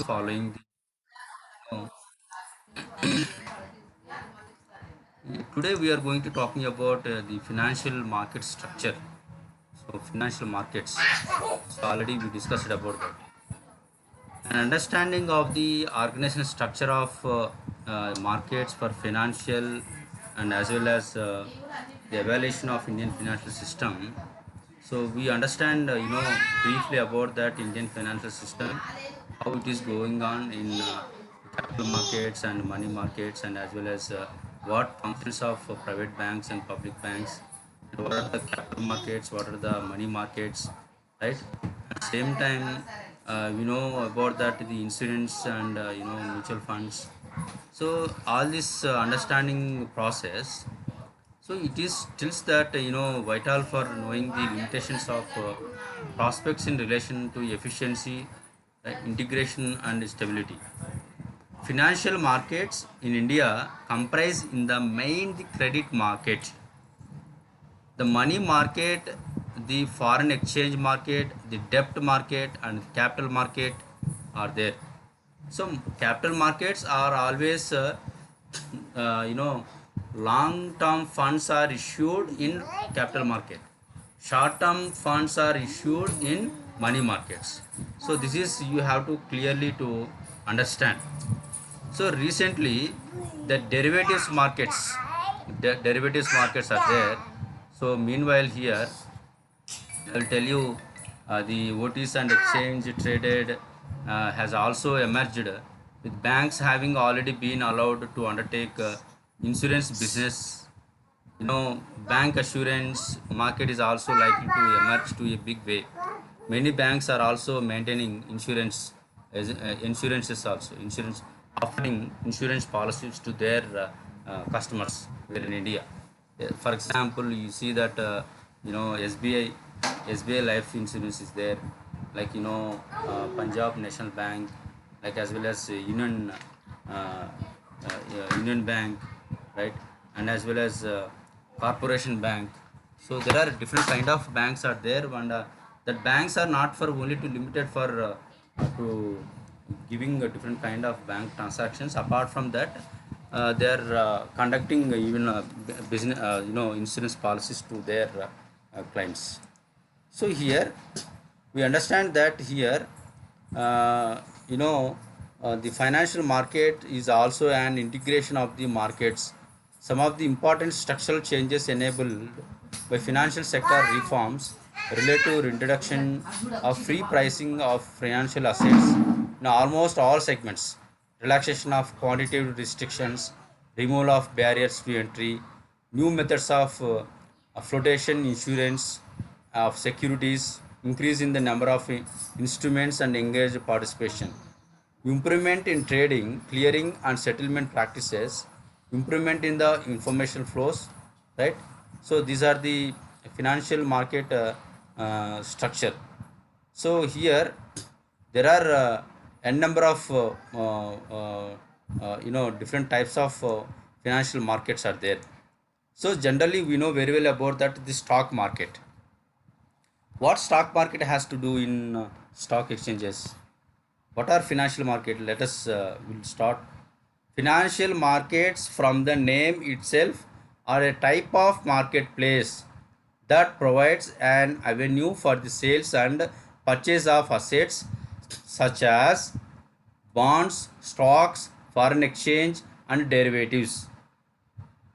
following the, today we are going to talking about the financial market structure. So financial markets. So already we discussed about that. An understanding of the organizational structure of markets for financial and as well as the evaluation of Indian financial system. So we understand, briefly about that Indian financial system, how it is going on in capital markets and money markets, and as well as what functions of private banks and public banks, and what are the capital markets, what are the money markets, right? At the same time, we know about that the insurance and mutual funds. So all this understanding process, so it is tilts that vital for knowing the limitations of prospects in relation to efficiency, integration, and stability. Financial markets in India comprise in the main the credit market, the money market, the foreign exchange market, the debt market, and the capital market are there. So capital markets are always, you know, long-term funds are issued in capital market. Short-term funds are issued in money markets. So this is you have to clearly to understand. So recently, the derivatives markets are there. So meanwhile here, I will tell you the OTs and exchange traded has also emerged with banks having already been allowed to undertake insurance business. Bank assurance market is also likely to emerge to a big way. Many banks are also maintaining insurance as insurances also insurance offering insurance policies to their customers here in India. For example, you see that SBI life insurance is there, like Punjab National Bank, like as well as Union Bank, right, and as well as Corporation Bank. So there are different kind of banks are there, and that banks are not for only to limited for to giving a different kind of bank transactions. Apart from that, they are conducting even business, insurance policies to their clients. So here we understand that here, uh, you know, the financial market is also an integration of the markets. Some of the important structural changes enabled by financial sector reforms relate to introduction of free pricing of financial assets in almost all segments, relaxation of quantitative restrictions, removal of barriers to entry, new methods of flotation insurance of securities, increase in the number of instruments and engaged participation, improvement in trading, clearing and settlement practices, improvement in the information flows, right? So these are the financial market structure. So here there are n number of different types of financial markets are there. So generally we know very well about that the stock market. What stock market has to do in stock exchanges? What are financial market? Let us will start. Financial markets, from the name itself, are a type of marketplace that provides an avenue for the sales and purchase of assets such as bonds, stocks, foreign exchange, and derivatives.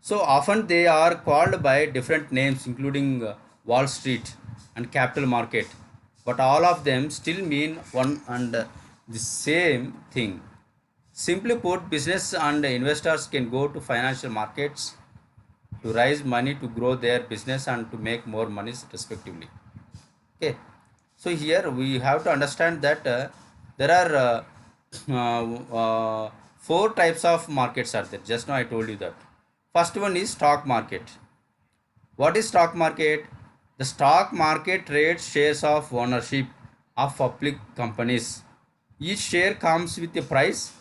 So often they are called by different names, including Wall Street and capital market, but all of them still mean one and the same thing. Simply put, business and investors can go to financial markets to raise money to grow their business and to make more money respectively. Okay, so here we have to understand that there are four types of markets are there. Just now I told you that. First one is stock market. What is stock market? The stock market trades shares of ownership of public companies. Each share comes with a price,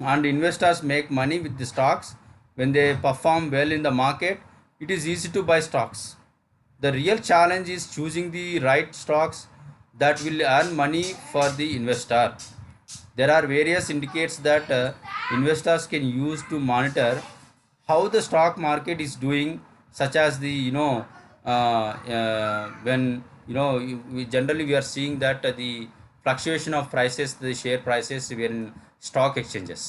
and investors make money with the stocks. When they perform well in the market, it is easy to buy stocks. The real challenge is choosing the right stocks that will earn money for the investor. There are various indicates that investors can use to monitor how the stock market is doing, such as the when we generally we are seeing that the fluctuation of prices, the share prices were in stock exchanges.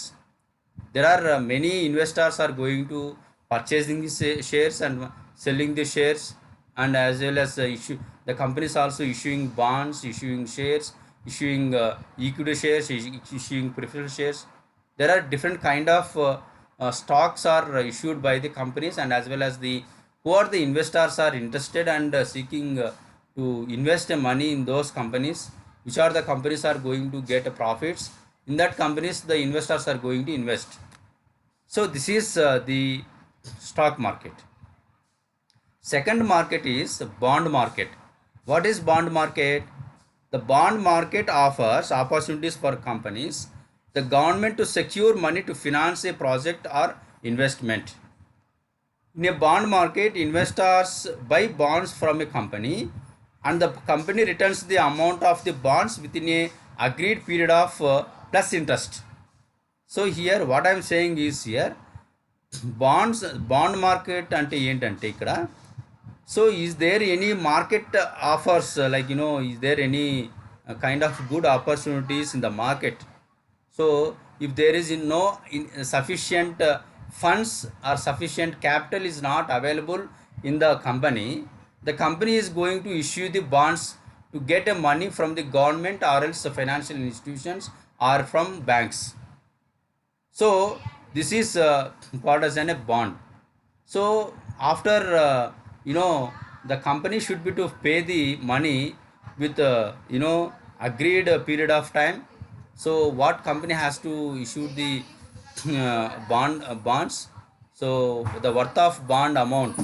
There are many investors are going to purchasing the shares and selling the shares, and as well as issue the companies also issuing bonds, issuing shares, issuing equity shares, issuing preferred shares. There are different kind of stocks are issued by the companies, and as well as the who are the investors are interested and seeking to invest money in those companies, which are the companies are going to get profits. In that companies the investors are going to invest. So this is the stock market. Second market is bond market. What is bond market? The bond market offers opportunities for companies, the government to secure money to finance a project or investment. In a bond market, investors buy bonds from a company, and the company returns the amount of the bonds within a agreed period of plus interest. So here what I am saying is here bond market అంటే ఏంటంటే ఇక్కడ so is there any market offers like is there any kind of good opportunities in the market. So if there is no sufficient funds or sufficient capital is not available in the company is going to issue the bonds to get a money from the government or else the financial institutions or from banks. So this is called as a bond. So after the company should be to pay the money with agreed period of time. So what company has to issue the bonds. So the worth of bond amount,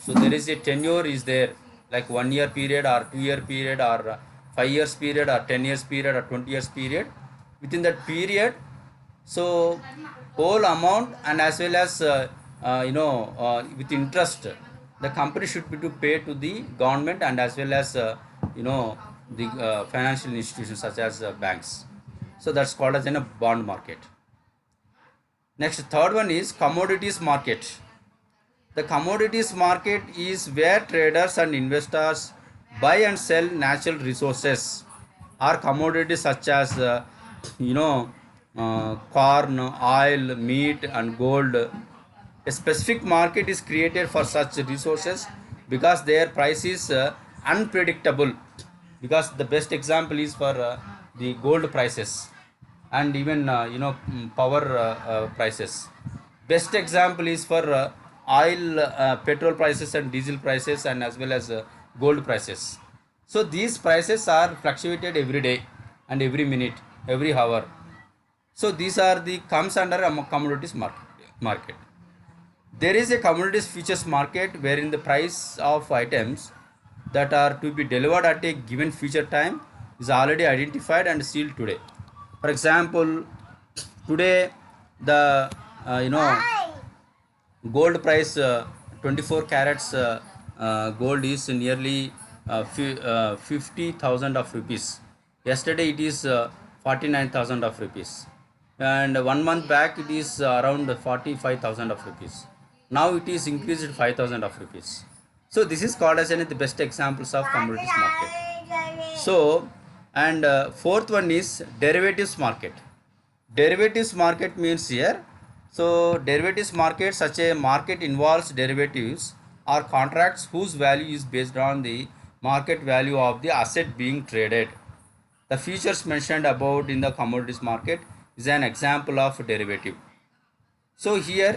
so there is a tenure is there, like 1 year period or 2 year period or 5 years period or 10 years period or 20 years period. Within that period, so whole amount and as well as with interest, the company should be to pay to the government and as well as the financial institutions such as banks. So that's called as in a bond market. Next, third one is commodities market. The commodities market is where traders and investors buy and sell natural resources or commodities such as corn, oil, meat and gold. A specific market is created for such resources because their price is unpredictable. Because the best example is for the gold prices and even power prices. Best example is for oil, petrol prices and diesel prices and as well as gold prices. So these prices are fluctuated every day and every minute, every hour. So these are the comes under a commodities market. There is a commodities futures market wherein the price of items that are to be delivered at a given future time is already identified and sealed today. For example, today the gold price 24 carats gold is nearly 50,000 of rupees. Yesterday it is 49,000 of rupees, and 1 month back it is around 45,000 of rupees. Now it is increased 5,000 of rupees. So this is called as the best examples of commodities market. So and fourth one is derivatives market. Derivatives market means here, so derivatives market, such a market involves derivatives or contracts whose value is based on the market value of the asset being traded. The features mentioned about in the commodities market is an example of derivative. So here,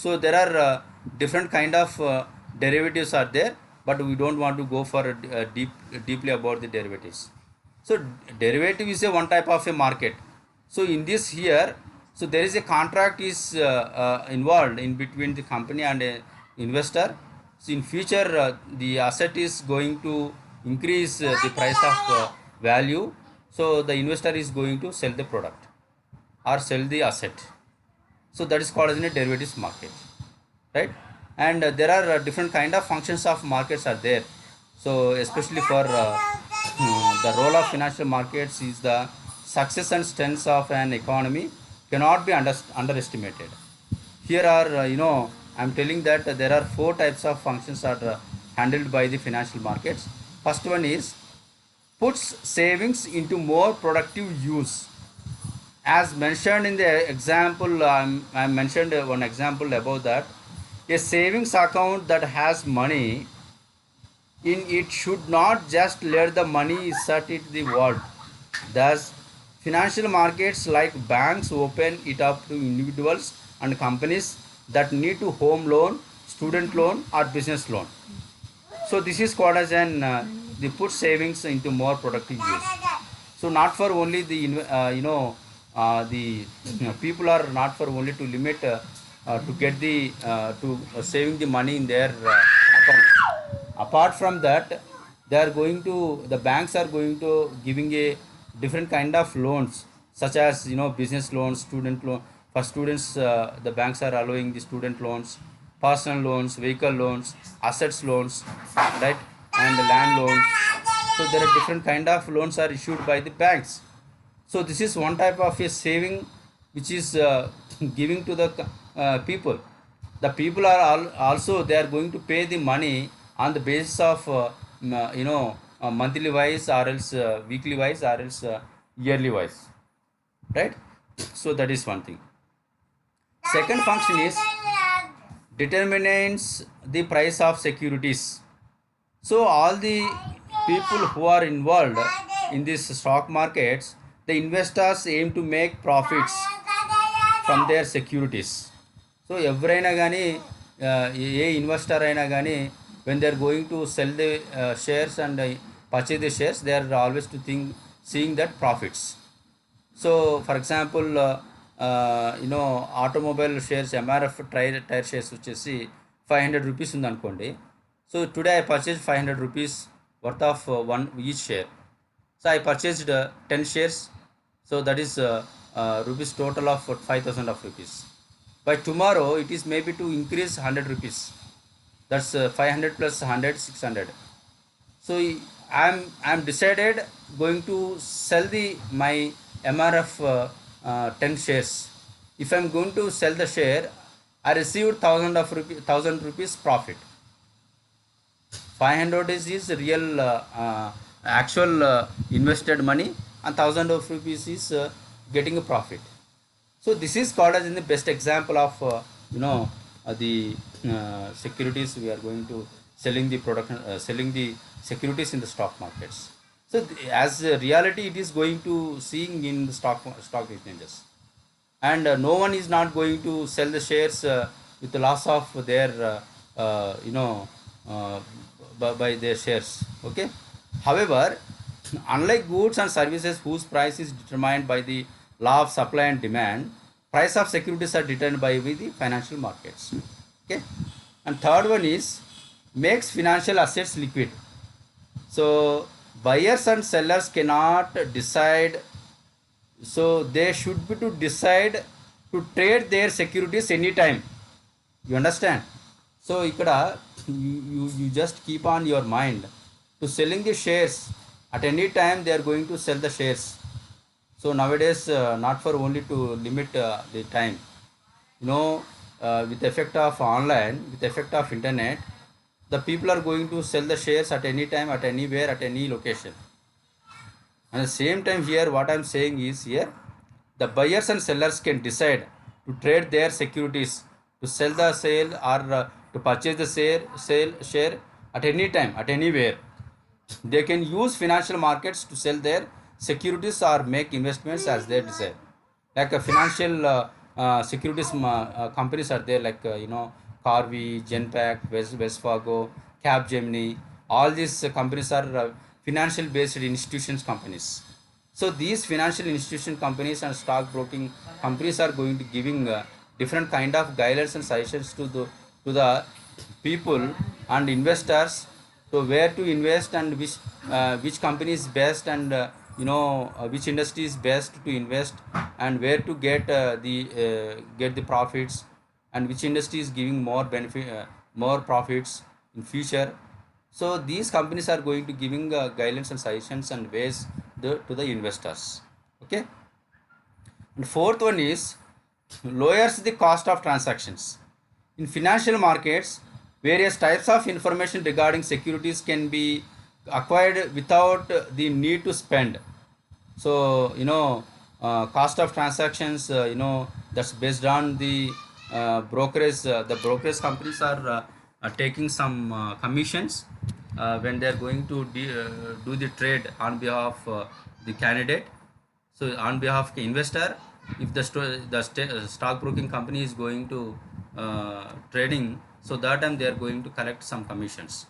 so there are different kind of derivatives are there, but we don't want to go for deeply about the derivatives. So derivative is a one type of a market. So in this here, so there is a contract is involved in between the company and a investor. So in future the asset is going to increase the price of value. So the investor is going to sell the product or sell the asset. So that is called as a derivatives market, right? And there are different kind of functions of markets are there. So especially for the role of financial markets is the success and strengths of an economy cannot be underestimated. Here are, I'm telling that there are four types of functions are handled by the financial markets. First one is puts savings into more productive use. As mentioned in the example, I mentioned one example about that. A savings account that has money in it should not just let the money sit in the world. Thus, financial markets like banks open it up to individuals and companies that need to home loan, student loan, or business loan. So this is called as an they put savings into more productive use. So not for only the the people are not for only to limit to get the to saving the money in their account. Apart from that, they are going to the banks are going to giving a different kind of loans, such as business loans, student loan. For students, the banks are allowing the student loans, personal loans, vehicle loans, assets loans, right, and the land loans. So there are different kind of loans are issued by the banks. So this is one type of a saving which is giving to the people. The people are also they are going to pay the money on the basis of monthly wise or else weekly wise or else yearly wise, right? So that is one thing. Second function is determines the price of securities. So all the people who are involved in these stock markets, the investors aim to make profits from their securities. So ఎవరైనా కానీ ఏ investor అయినా కానీ when they are going to sell the shares and purchase the shares, they are always to think seeing that profits. So for example, automobile shares MRF tyre shares వచ్చేసి 500 rupees ఉందనుకోండి. So today I purchase 500 rupees worth of one each share. So I purchased 10 shares. So that is rupees total of 5,000 of rupees. By tomorrow it is maybe to increase 100 rupees. That's 500 plus 100, 600. So I'm decided going to sell the my MRF 10 shares. If I'm going to sell the share, I received 1,000 rupees profit. 500 is real actual invested money, and 1,000 of rupees is getting a profit. So this is called as in the best example of the securities we are going to selling the product, selling the securities in the stock markets. So as reality it is going to seeing in the stock exchanges, and no one is not going to sell the shares with the loss of their by their shares. Okay. However, unlike goods and services whose price is determined by the law of supply and demand, price of securities are determined by the financial markets. Okay. And third one is makes financial assets liquid. So buyers and sellers cannot decide, so they should be to decide to trade their securities anytime. You understand? So ikkada you just keep on your mind to selling the shares at any time. They are going to sell the shares. So nowadays not for only to limit the time, with the effect of online, with the effect of internet, the people are going to sell the shares at any time, at anywhere, at any location. And at the same time here what I'm saying is here the buyers and sellers can decide to trade their securities, to sell the sale or to purchase the share at any time, at anywhere. They can use financial markets to sell their securities or make investments as they desire. Like a financial securities companies are there, like Carvey, Genpact, West Fargo, Capgemini. All these companies are financial based institutions companies. So these financial institution companies and stock broking companies are going to giving different kind of guidelines and suggestions to the people and investors, so where to invest and which company is best, and which industry is best to invest, and where to get the profits, and which industry is giving more benefit, more profits in future. So these companies are going to giving guidelines and suggestions and ways to the investors. Okay. And fourth one is lowers the cost of transactions. In financial markets, various types of information regarding securities can be acquired without the need to spend. So cost of transactions, that's based on the brokerage. The brokerage companies are taking some commissions when they are going to do the trade on behalf of the candidate. So on behalf of the investor, if the stock broking company is going to trading, so that time they are going to collect some commissions.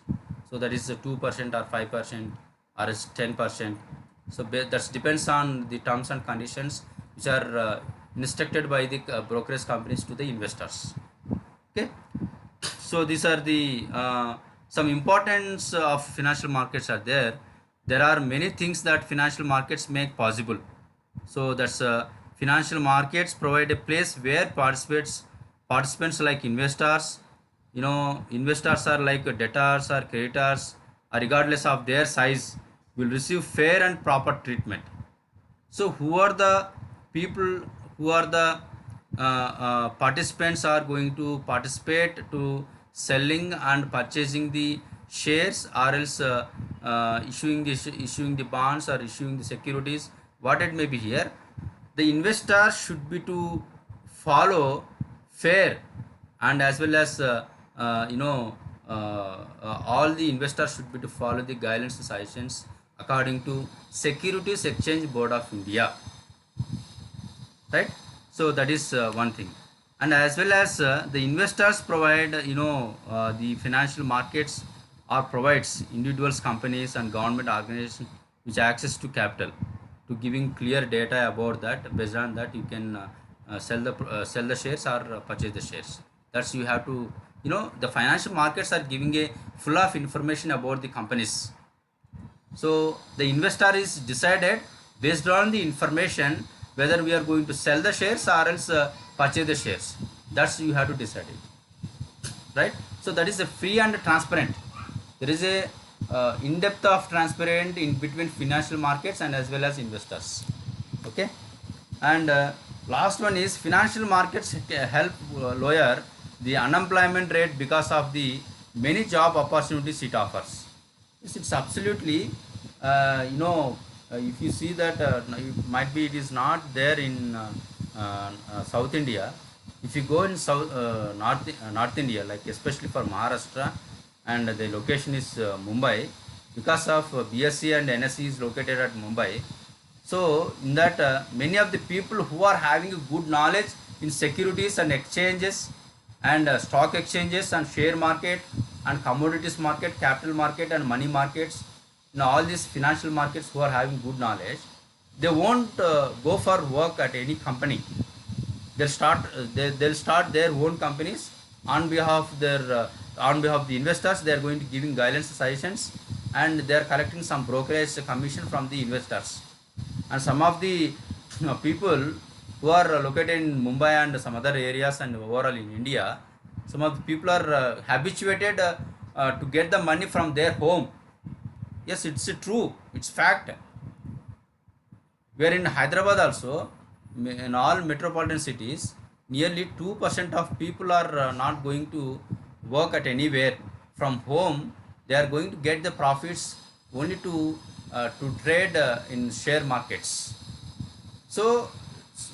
So that is 2% or 5% or is 10%. So that depends on the terms and conditions which are instructed by the brokerage companies to the investors. Okay. So these are the some importance of financial markets are there. There are many things that financial markets make possible. So that's financial markets provide a place where participants like investors, investors are like debtors or creditors, regardless of their size, will receive fair and proper treatment. So who are the people who are the participants are going to participate to selling and purchasing the shares, or else issuing the bonds or issuing the securities, what it may be here. The investor should be to follow fair, and as well as all the investors should be to follow the guidelines and suggestions according to Securities Exchange Board of India, right? So that is one thing. And as well as the investors provide, the financial markets or provides individuals, companies and government organizations which access to capital, to giving clear data about that. Based on that, you can sell the shares or purchase the shares. That's you have to, the financial markets are giving a full of information about the companies. So the investor is decided based on the information whether we are going to sell the shares or else purchase the shares. That's you have to decide it, right? So that is a free and transparent. There is a in depth of transparent in between financial markets and as well as investors. Okay. And last one is financial markets help lower the unemployment rate because of the many job opportunities it offers. Yes, it's absolutely, if you see that, it might be it is not there in South India. If you go in North India, like especially for Maharashtra, and the location is Mumbai, because of BSc and NSC is located at Mumbai. So in that, many of the people who are having a good knowledge in securities and exchanges and stock exchanges and share market and commodities market, capital market and money markets, all these financial markets, who are having good knowledge, they won't go for work at any company. They'll start their own companies on behalf of their on behalf of the investors. They are going to giving guidance suggestions, and they are collecting some brokerage commission from the investors. And some of the people who are located in Mumbai and some other areas and overall in India, some of the people are habituated to get the money from their home. Yes, it's true, it's fact. Where in Hyderabad also, in all metropolitan cities, nearly 2% of people are not going to work at anywhere. From home, they are going to get the profits only to trade in share markets. So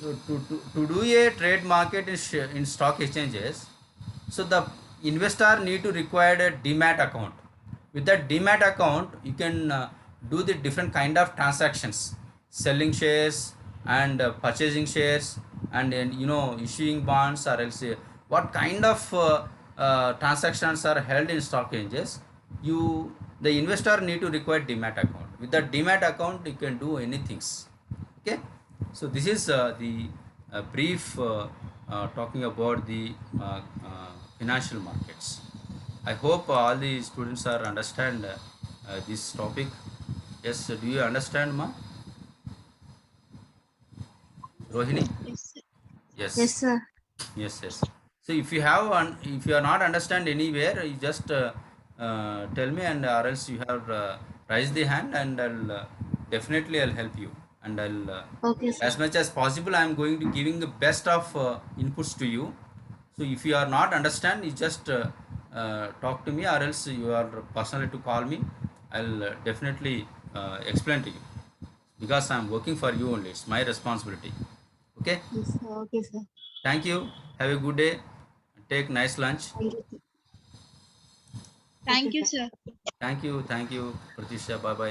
to do a trade market in stock exchanges, so the investor need to require a demat account. With that demat account, you can do the different kind of transactions, selling shares and purchasing shares, and issuing bonds, or else what kind of transactions are held in stock exchanges. The investor need to require demat account. With that demat account, you can do anything. Okay. So this is the brief talking about the financial markets. I hope all the students are understand this topic. Yes, do you understand, ma? Rohini? Yes, sir. Yes, Yes, sir. yes. So if you have if you are not understand anywhere, you just tell me, and or else you have raised the hand, and definitely I'll help you and I'll Okay, sir. as much as possible I'm going to giving the best of inputs to you. So if you are not understand, you just talk to me, or else you are personally to call me. I'll definitely explain to you, because I'm working for you only. It's my responsibility. Okay. Yes, sir. Okay, sir. Thank you. Have a good day. Take nice lunch. Thank you, sir. Okay, Thank you, sir. sir. Thank you. Thank you, Pratisha. Bye bye.